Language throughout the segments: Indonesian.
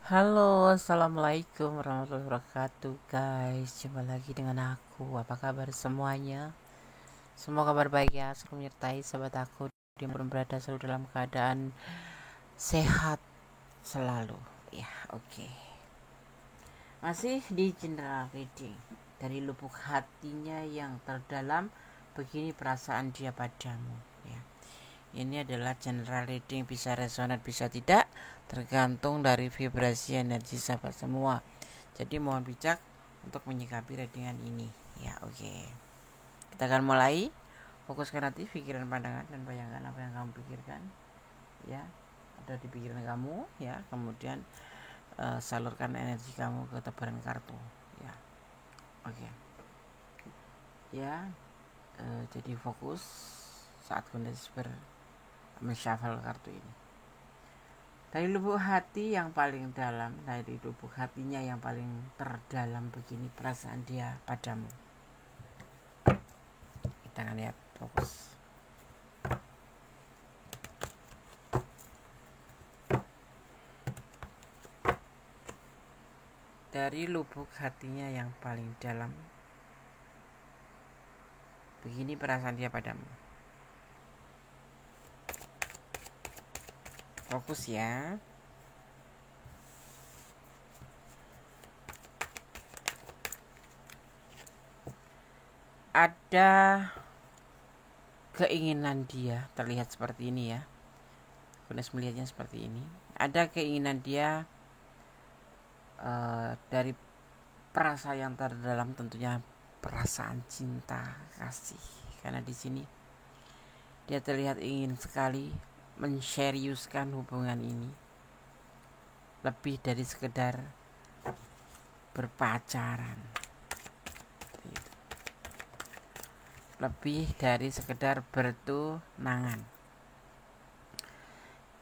Halo, assalamualaikum warahmatullahi wabarakatuh, guys. Jumpa lagi dengan aku. Apa kabar semuanya? Semua kabar baik ya. Selalu menyertai sahabat aku dimanapun berada, selalu dalam keadaan sehat selalu. Ya, oke. Masih di general reading dari lubuk hatinya yang terdalam. Begini perasaan dia padamu. Ya. Ini adalah general reading, bisa resonat bisa tidak, tergantung dari vibrasi energi sahabat semua. Jadi mohon bijak untuk menyikapi readingan ini. Ya, oke. Kita akan mulai. Fokuskan hati, pikiran, pandangan, dan bayangkan apa yang kamu pikirkan. Ya, ada di pikiran kamu. Ya, kemudian salurkan energi kamu ke tebaran kartu. Ya, oke. Ya, jadi fokus saat kondisi men-shuffle kartu ini. Dari lubuk hati yang paling dalam, dari lubuk hatinya yang paling terdalam, begini perasaan dia padamu. Kita akan lihat, fokus. Dari lubuk hatinya yang paling dalam, begini perasaan dia padamu. Fokus ya. Ada keinginan dia, terlihat seperti ini ya. Kunes melihatnya seperti ini. Ada keinginan dia dari perasaan yang terdalam, tentunya perasaan cinta kasih. Karena di sini dia terlihat ingin sekali menseriuskan hubungan ini, lebih dari sekedar berpacaran, lebih dari sekedar bertunangan.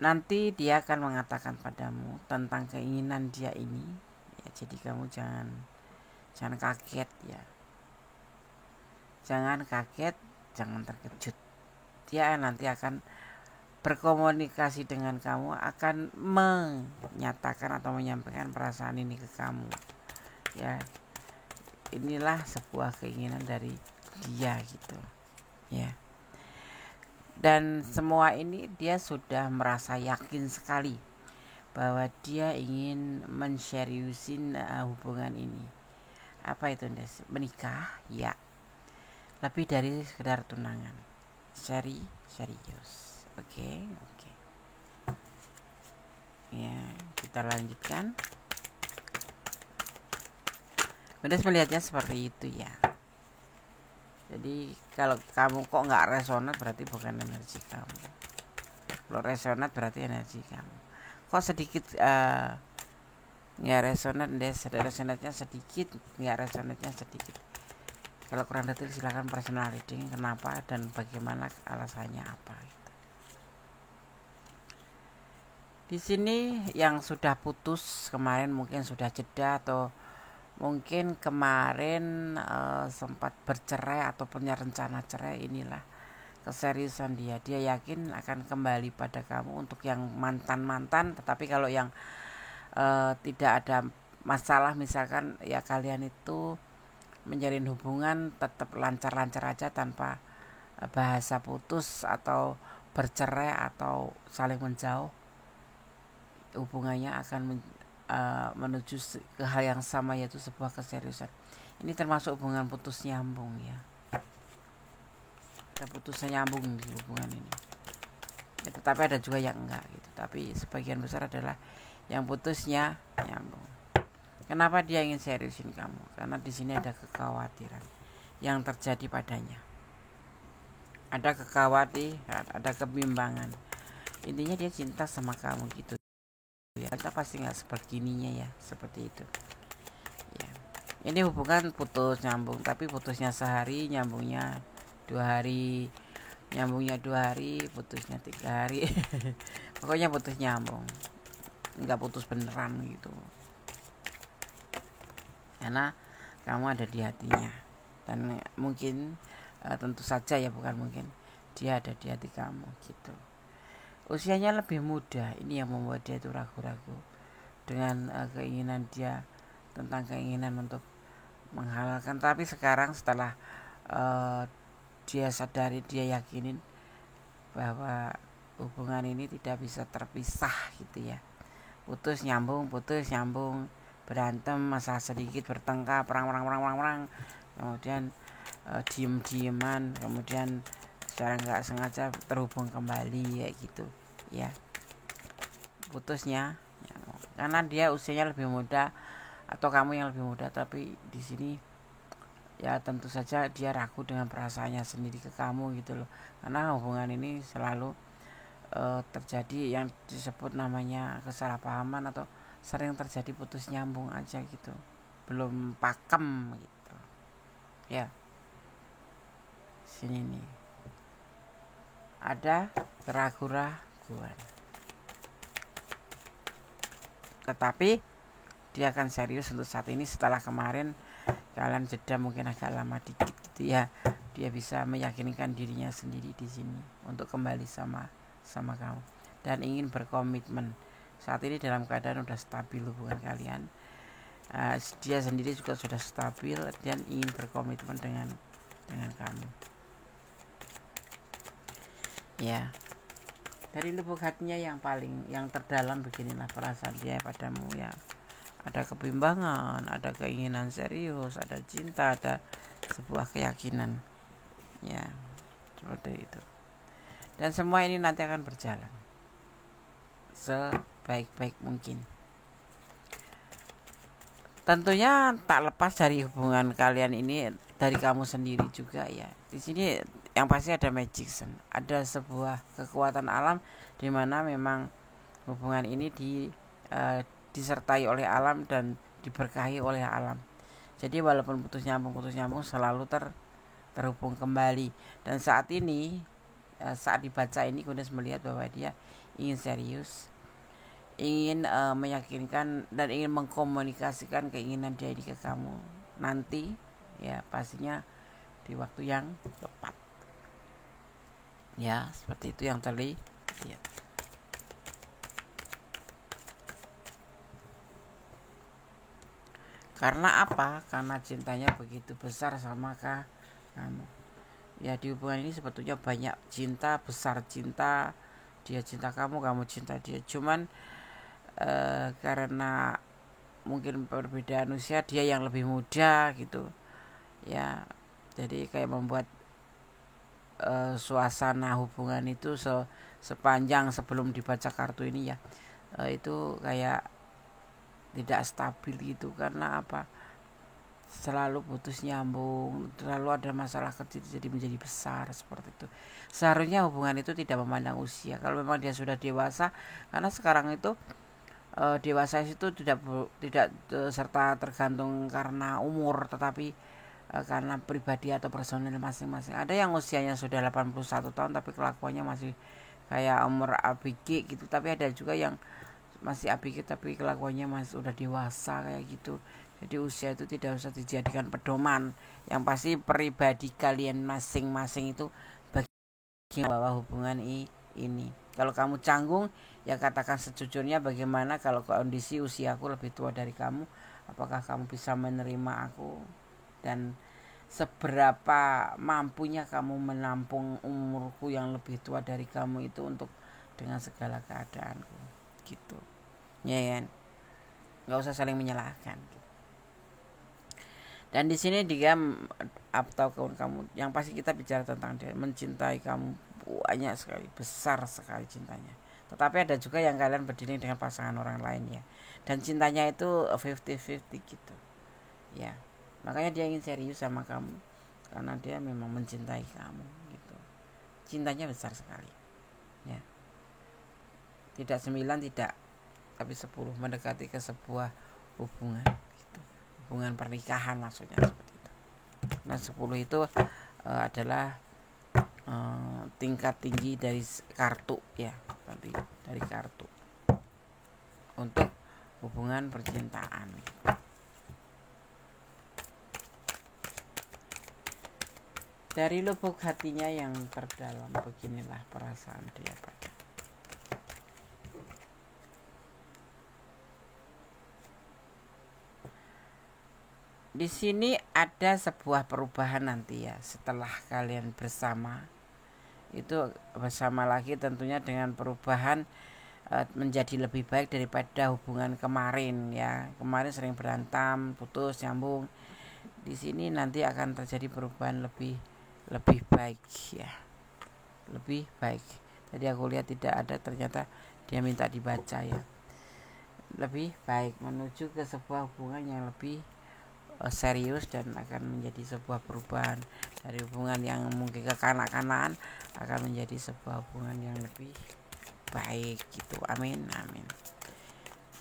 Nanti dia akan mengatakan padamu tentang keinginan dia ini ya, jadi kamu jangan kaget ya, jangan kaget, jangan terkejut. Dia nanti akan berkomunikasi dengan kamu, akan menyatakan atau menyampaikan perasaan ini ke kamu ya. Inilah sebuah keinginan dari dia gitu ya. Dan semua ini dia sudah merasa yakin sekali bahwa dia ingin menseriusin hubungan ini. Apa itu, Des? Menikah? Ya. Lebih dari sekedar tunangan. Serius. Oke. Ya, kita lanjutkan. Mendes melihatnya seperti itu ya. Jadi kalau kamu kok nggak resonat, berarti bukan energi kamu. Kalau resonat berarti energi kamu. Kok sedikit nggak resonat, resonatnya sedikit, nggak resonatnya sedikit. Kalau kurang detail silakan personal reading, kenapa dan bagaimana, alasannya apa gitu. Di sini yang sudah putus kemarin mungkin sudah jeda, atau mungkin kemarin sempat bercerai atau punya rencana cerai. Inilah keseriusan dia. Dia yakin akan kembali pada kamu untuk yang mantan-mantan. Tetapi kalau yang tidak ada masalah, misalkan ya kalian itu menjalin hubungan tetap lancar-lancar aja tanpa bahasa putus atau bercerai atau saling menjauh, hubungannya akan menuju ke hal yang sama, yaitu sebuah keseriusan. Ini termasuk hubungan putus nyambung ya. Ada putusnya nyambung di hubungan ini ya, tetapi ada juga yang enggak gitu. Tapi sebagian besar adalah yang putusnya nyambung. Kenapa dia ingin seriusin kamu? Karena di sini ada kekhawatiran yang terjadi padanya. Ada kekhawatiran, ada kebimbangan. Intinya dia cinta sama kamu gitu ya. Kita pasti nggak sebegininya ya, seperti itu ya. Ini hubungan putus nyambung, tapi putusnya sehari, nyambungnya 2 hari, nyambungnya 2 hari, putusnya 3 hari. Pokoknya putus nyambung, nggak putus beneran gitu. Karena kamu ada di hatinya, dan mungkin tentu saja ya, bukan mungkin, dia ada di hati kamu gitu. Usianya lebih muda, ini yang membuat dia itu ragu-ragu. dengan keinginan dia, tentang keinginan untuk menghalalkan. Tapi sekarang setelah dia sadari, dia yakinin bahwa hubungan ini tidak bisa terpisah gitu ya. Putus nyambung, berantem, masalah sedikit bertengkar, perang, kemudian diem-dieman, kemudian secara nggak sengaja terhubung kembali ya gitu ya. Putusnya ya, karena dia usianya lebih muda atau kamu yang lebih muda, tapi di sini ya tentu saja dia ragu dengan perasaannya sendiri ke kamu gitu loh. Karena hubungan ini selalu terjadi yang disebut namanya kesalahpahaman, atau sering terjadi putus nyambung aja gitu, belum pakem gitu ya. Sini nih ada keraguan, tetapi dia akan serius untuk saat ini. Setelah kemarin kalian jeda mungkin agak lama dikit gitu ya, dia bisa meyakinkan dirinya sendiri di sini untuk kembali sama kamu dan ingin berkomitmen. Saat ini dalam keadaan udah stabil hubungan kalian. Dia sendiri juga sudah stabil dan ingin berkomitmen dengan kamu ya. Dari lubuk hatinya yang terdalam, beginilah perasaan dia padamu ya. Ada kebimbangan, ada keinginan serius, ada cinta, ada sebuah keyakinan ya, seperti itu. Dan semua ini nanti akan berjalan sebaik-baik mungkin. Tentunya tak lepas dari hubungan kalian ini dari kamu sendiri juga ya. Di sini yang pasti ada magic, ada sebuah kekuatan alam di mana memang hubungan ini disertai oleh alam dan diberkahi oleh alam. Jadi walaupun putus nyambung selalu terhubung kembali. Dan saat ini saat dibaca ini Kunis melihat bahwa dia ingin serius, ingin meyakinkan dan ingin mengkomunikasikan keinginan dia ini ke kamu nanti ya, pastinya di waktu yang tepat ya, seperti itu yang terlihat. Karena apa? Karena cintanya begitu besar sama kamu ya. Di hubungan ini sebetulnya banyak cinta, besar cinta, dia cinta kamu cinta dia. Cuman karena mungkin perbedaan usia, dia yang lebih muda gitu ya, jadi kayak membuat suasana hubungan itu sepanjang sebelum dibaca kartu ini ya, itu kayak tidak stabil gitu. Karena apa? Selalu putus nyambung, selalu ada masalah kecil jadi menjadi besar seperti itu. Seharusnya hubungan itu tidak memandang usia. Kalau memang dia sudah dewasa, karena sekarang itu dewasa itu tidak serta tergantung karena umur, tetapi karena pribadi atau personil masing-masing. Ada yang usianya sudah 81 tahun tapi kelakuannya masih kayak umur ABG gitu, tapi ada juga yang masih ABG tapi kelakuannya masih udah dewasa kayak gitu. Jadi usia itu tidak usah dijadikan pedoman. Yang pasti pribadi kalian masing-masing itu bagaimana bahwa hubungan ini. Kalau kamu canggung, ya katakan sejujurnya, bagaimana kalau kondisi usiaku lebih tua dari kamu, apakah kamu bisa menerima aku, dan seberapa mampunya kamu menampung umurku yang lebih tua dari kamu itu untuk dengan segala keadaanku gitu ya kan. Nggak usah saling menyalahkan gitu. Dan di sini dia atau kamu, yang pasti kita bicara tentang dia mencintai kamu banyak sekali, besar sekali cintanya. Tetapi ada juga yang kalian berdiri dengan pasangan orang lain ya, dan cintanya itu 50-50 gitu ya. Makanya dia ingin serius sama kamu karena dia memang mencintai kamu gitu. Cintanya besar sekali ya. Tidak 9, tidak, tapi 10, mendekati ke sebuah hubungan gitu. Hubungan pernikahan maksudnya seperti itu. Nah 10 itu adalah tingkat tinggi dari kartu ya, tadi dari kartu untuk hubungan percintaan. Dari lubuk hatinya yang terdalam, beginilah perasaan dia pada. Di sini ada sebuah perubahan nanti ya setelah kalian bersama. Itu bersama lagi tentunya dengan perubahan menjadi lebih baik daripada hubungan kemarin ya. Kemarin sering berantem, putus, nyambung. Di sini nanti akan terjadi perubahan lebih baik ya. Lebih baik. Tadi aku lihat tidak ada, ternyata dia minta dibaca ya. Lebih baik menuju ke sebuah hubungan yang lebih serius dan akan menjadi sebuah perubahan dari hubungan yang mungkin kekanak-kanakan akan menjadi sebuah hubungan yang lebih baik gitu. Amin amin.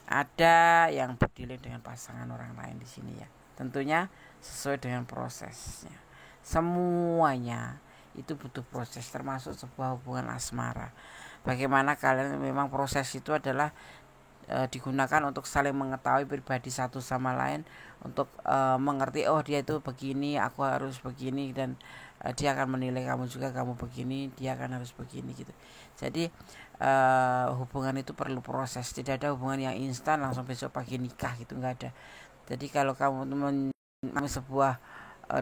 Ada yang berdialog dengan pasangan orang lain di sini ya. Tentunya sesuai dengan prosesnya. Semuanya itu butuh proses, termasuk sebuah hubungan asmara. Bagaimana kalian memang proses itu adalah digunakan untuk saling mengetahui pribadi satu sama lain, untuk mengerti oh dia itu begini, aku harus begini, dan dia akan menilai kamu juga, kamu begini, dia akan harus begini gitu. Jadi hubungan itu perlu proses, tidak ada hubungan yang instan langsung besok pagi nikah gitu, nggak ada. Jadi kalau kamu sebuah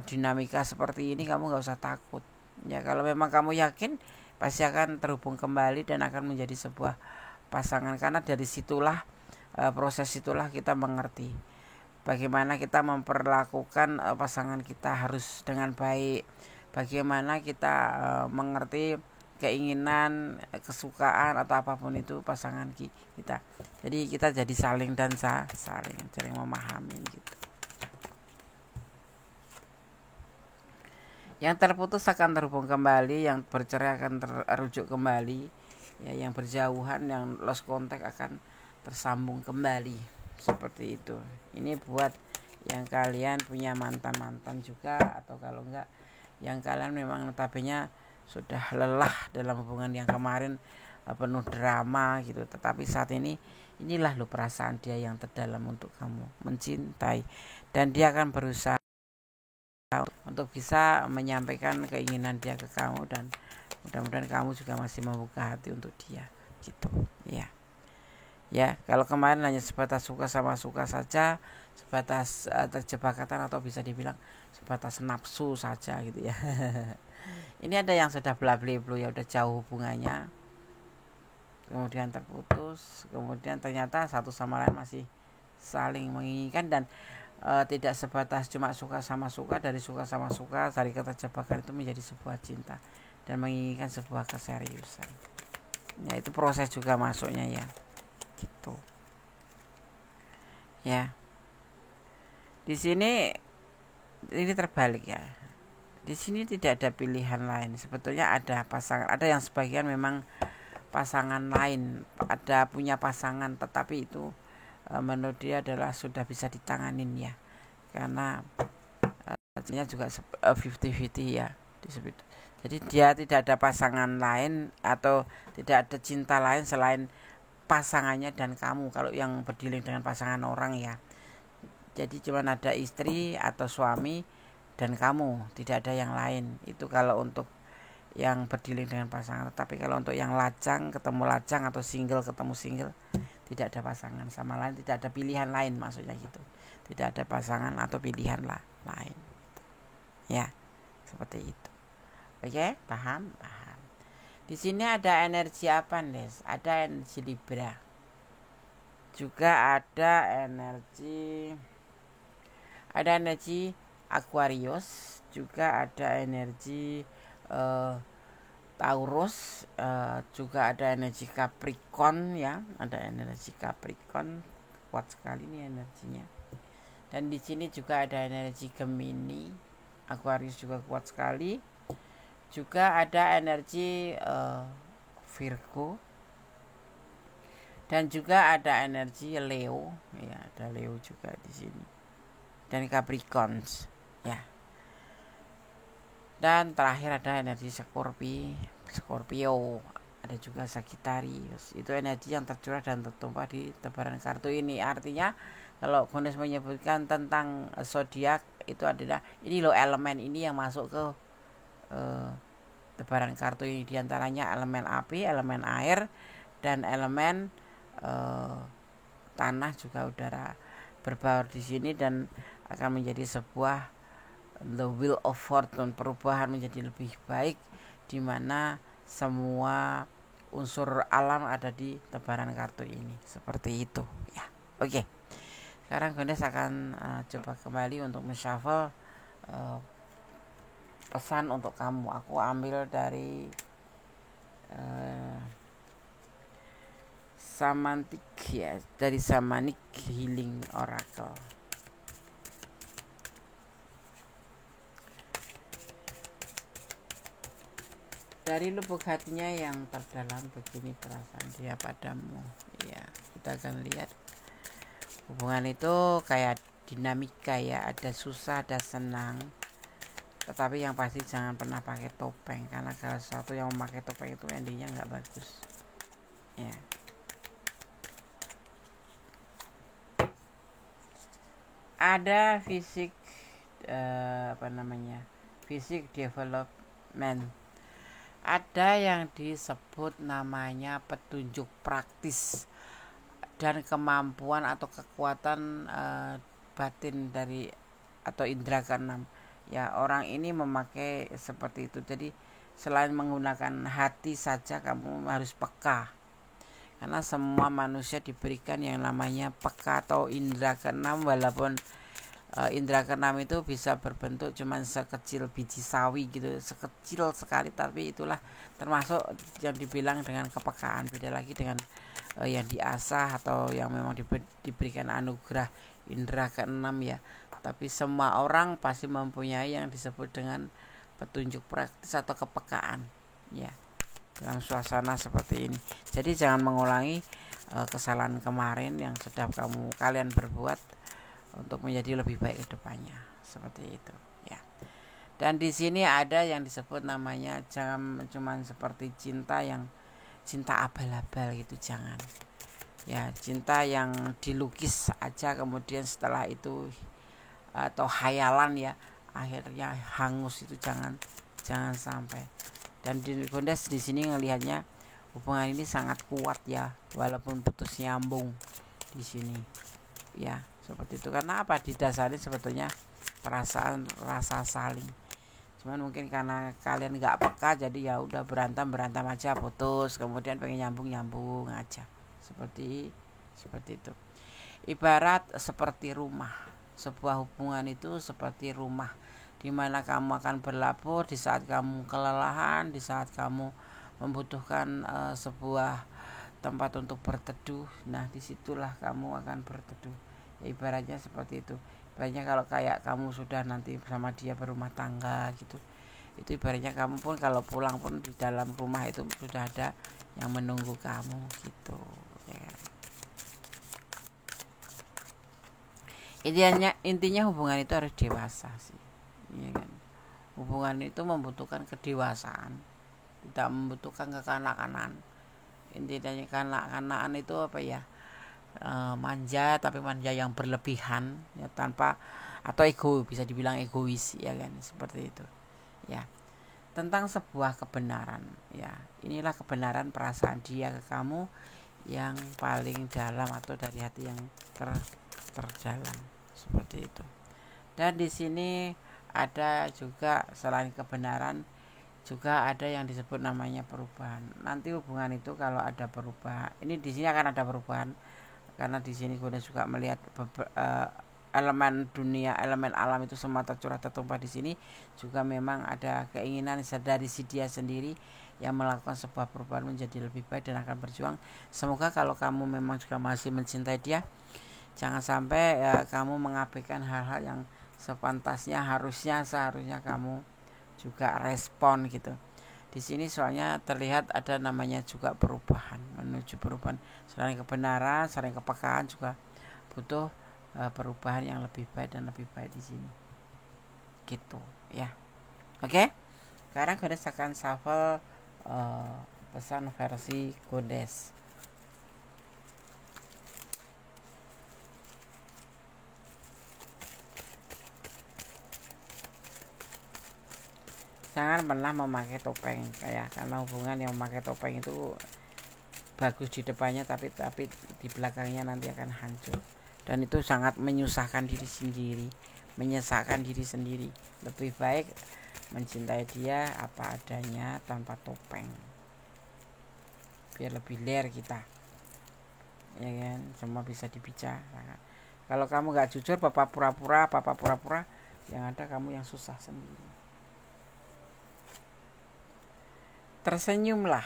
dinamika seperti ini, kamu nggak usah takut ya. Kalau memang kamu yakin, pasti akan terhubung kembali dan akan menjadi sebuah pasangan, karena dari situlah proses itulah kita mengerti bagaimana kita memperlakukan pasangan kita harus dengan baik, bagaimana kita mengerti keinginan, kesukaan atau apapun itu pasangan kita. Jadi kita jadi saling dan saling memahami gitu. Yang terputus akan terhubung kembali, yang bercerai akan terujuk kembali. Ya, yang berjauhan, yang lost contact akan tersambung kembali seperti itu. Ini buat yang kalian punya mantan juga, atau kalau enggak yang kalian memang notabene sudah lelah dalam hubungan yang kemarin penuh drama gitu, tetapi saat ini inilah lo perasaan dia yang terdalam untuk kamu, mencintai, dan dia akan berusaha untuk bisa menyampaikan keinginan dia ke kamu, dan mudah-mudahan kamu juga masih membuka hati untuk dia gitu ya. Ya, kalau kemarin hanya sebatas suka sama suka saja, sebatas terjebak kata, atau bisa dibilang sebatas nafsu saja gitu ya. Ini ada yang sudah bla-bla-bla ya, udah jauh hubungannya, kemudian terputus, kemudian ternyata satu sama lain masih saling menginginkan, dan tidak sebatas cuma suka sama suka, dari suka sama suka, dari keterjebakan itu menjadi sebuah cinta dan menginginkan sebuah keseriusan. Ya, itu proses juga masuknya ya. Gitu. Ya. Di sini ini terbalik ya. Di sini tidak ada pilihan lain. Sebetulnya ada pasangan, ada yang sebagian memang pasangan lain, ada punya pasangan, tetapi itu menurut dia adalah sudah bisa ditanganin ya. Karena artinya juga 50-50 ya disebut. Jadi dia tidak ada pasangan lain atau tidak ada cinta lain selain pasangannya dan kamu, kalau yang berdialog dengan pasangan orang ya. Jadi cuma ada istri atau suami dan kamu, tidak ada yang lain. Itu kalau untuk yang berdialog dengan pasangan. Tapi kalau untuk yang lajang ketemu lajang atau single ketemu single, tidak ada pasangan sama lain, tidak ada pilihan lain, maksudnya gitu. Tidak ada pasangan atau pilihan lain. Ya, seperti itu. Oke, paham? Paham. Di sini ada energi apa, Des? Ada energi Libra. Juga ada energi Aquarius, juga ada energi Taurus, juga ada energi Capricorn ya, ada energi Capricorn, kuat sekali nih energinya. Dan di sini juga ada energi Gemini, Aquarius juga kuat sekali. Juga ada energi Virgo, dan juga ada energi Leo ya, ada Leo juga di sini, dan Capricorn ya. Dan terakhir ada energi Scorpio, ada juga Sagittarius. Itu energi yang tercurah dan tertumpah di tebaran kartu ini. Artinya kalau Gunes menyebutkan tentang zodiak, itu adalah ini loh elemen ini yang masuk ke tebaran kartu ini, diantaranya elemen api, elemen air, dan elemen tanah juga udara berbaur di sini. Dan akan menjadi sebuah the wheel of fortune, perubahan menjadi lebih baik, di mana semua unsur alam ada di tebaran kartu ini, seperti itu ya. Oke, sekarang Gondes akan coba kembali untuk menshuffle pesan untuk kamu. Aku ambil dari Samantic ya, dari Shamanic Healing Oracle. Dari lubuk hatinya yang terdalam, begini perasaan dia padamu. Ya, kita akan lihat hubungan itu kayak dinamika ya, ada susah, ada senang. Tetapi yang pasti jangan pernah pakai topeng, karena kalau sesuatu yang memakai topeng itu endingnya nggak bagus. Ya. Ada fisik fisik development. Ada yang disebut namanya petunjuk praktis dan kemampuan atau kekuatan batin dari atau indera keenam. Ya, orang ini memakai seperti itu. Jadi selain menggunakan hati saja, kamu harus peka. Karena semua manusia diberikan yang namanya peka atau indera keenam, walaupun indera keenam itu bisa berbentuk cuman sekecil biji sawi gitu, sekecil sekali, tapi itulah termasuk yang dibilang dengan kepekaan. Beda lagi dengan yang diasah atau yang memang diberikan anugerah indera keenam ya. Tapi semua orang pasti mempunyai yang disebut dengan petunjuk praktis atau kepekaan ya, dalam suasana seperti ini. Jadi jangan mengulangi kesalahan kemarin yang sudah kalian berbuat untuk menjadi lebih baik ke depannya, seperti itu ya. Dan di sini ada yang disebut namanya jangan cuman seperti cinta abal-abal gitu, jangan ya, cinta yang dilukis aja kemudian setelah itu atau hayalan ya akhirnya hangus, itu jangan sampai. Dan di Gondes di sini ngelihatnya hubungan ini sangat kuat ya, walaupun putus nyambung di sini ya, seperti itu. Karena apa? Didasari sebetulnya perasaan rasa saling. Cuman mungkin karena kalian nggak peka, jadi ya udah berantem aja, putus, kemudian pengen nyambung aja. Seperti itu. Ibarat seperti rumah. Sebuah hubungan itu seperti rumah, di mana kamu akan berlabuh di saat kamu kelelahan, di saat kamu membutuhkan sebuah tempat untuk berteduh. Nah, disitulah kamu akan berteduh ya, ibaratnya seperti itu. Ibaratnya kalau kayak kamu sudah nanti sama dia berumah tangga gitu, itu ibaratnya kamu pun kalau pulang pun di dalam rumah itu sudah ada yang menunggu kamu gitu ya. Intinya hubungan itu harus dewasa sih ya kan. Hubungan itu membutuhkan kedewasaan, tidak membutuhkan kekanak-kanakan. Intinya kanak-kanakan itu apa ya, manja, tapi manja yang berlebihan ya, tanpa atau bisa dibilang egois ya kan, seperti itu ya. Tentang sebuah kebenaran ya, inilah kebenaran perasaan dia ke kamu yang paling dalam atau dari hati yang terdalam, seperti itu. Dan di sini ada juga selain kebenaran juga ada yang disebut namanya perubahan. Nanti hubungan itu kalau ada perubahan, ini di sini akan ada perubahan, karena di sini gue juga melihat elemen dunia, elemen alam itu semua tercurah tertumpah di sini. Juga memang ada keinginan dari si dia sendiri yang melakukan sebuah perubahan menjadi lebih baik dan akan berjuang. Semoga kalau kamu memang juga masih mencintai dia, jangan sampai kamu mengabaikan hal-hal yang sepantasnya, seharusnya kamu juga respon gitu. Di sini soalnya terlihat ada namanya juga perubahan, menuju perubahan. Selain kebenaran, selain kepekaan juga butuh perubahan yang lebih baik dan lebih baik di sini. Gitu ya. Oke. Sekarang Gondes akan shuffle pesan versi Gondes. Jangan pernah memakai topeng kayak, karena hubungan yang memakai topeng itu bagus di depannya tapi di belakangnya nanti akan hancur, dan itu sangat menyusahkan diri sendiri, menyesakkan diri sendiri. Lebih baik mencintai dia apa adanya tanpa topeng, biar lebih ler kita, ya kan, semua bisa dibicarakan. Kalau kamu nggak jujur, papa pura-pura, yang ada kamu yang susah sendiri. Tersenyumlah.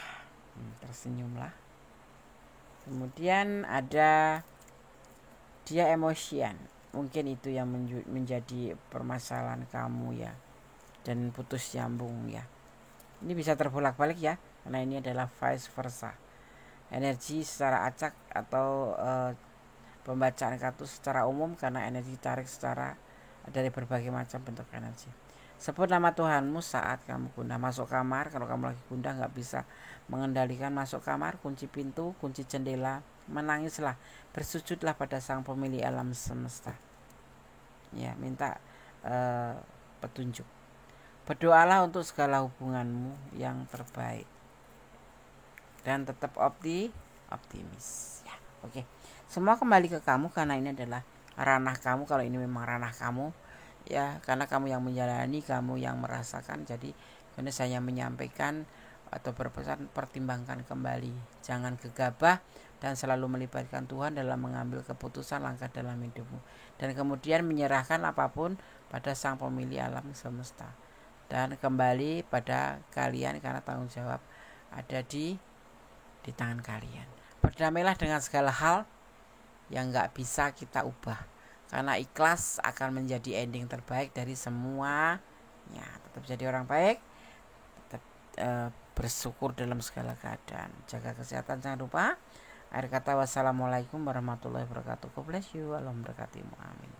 Kemudian ada dia emosian, mungkin itu yang menjadi permasalahan kamu ya, dan putus nyambung ya. Ini bisa terbolak-balik ya, karena ini adalah vice versa, energi secara acak atau pembacaan kartu secara umum, karena energi tarik secara dari berbagai macam bentuk energi. Sebut nama Tuhanmu saat kamu gundah. Masuk kamar, kalau kamu lagi gundah nggak bisa mengendalikan, masuk kamar, kunci pintu, kunci jendela, menangislah, bersujudlah pada sang pemilik alam semesta. Ya, minta petunjuk. Berdoalah untuk segala hubunganmu yang terbaik. Dan tetap optimis. Ya, oke. Semua kembali ke kamu karena ini adalah ranah kamu. Kalau ini memang ranah kamu, ya, karena kamu yang menjalani, kamu yang merasakan. Jadi karena saya menyampaikan atau berpesan, pertimbangkan kembali, jangan gegabah, dan selalu melibatkan Tuhan dalam mengambil keputusan langkah dalam hidupmu, dan kemudian menyerahkan apapun pada sang pemilik alam semesta, dan kembali pada kalian karena tanggung jawab ada di tangan kalian. Berdamailah dengan segala hal yang gak bisa kita ubah, karena ikhlas akan menjadi ending terbaik dari semuanya. Tetap jadi orang baik, tetap bersyukur dalam segala keadaan, jaga kesehatan, jangan lupa. Akhir kata, wassalamualaikum warahmatullahi wabarakatuh. God bless you, Allah memberkatimu, amin.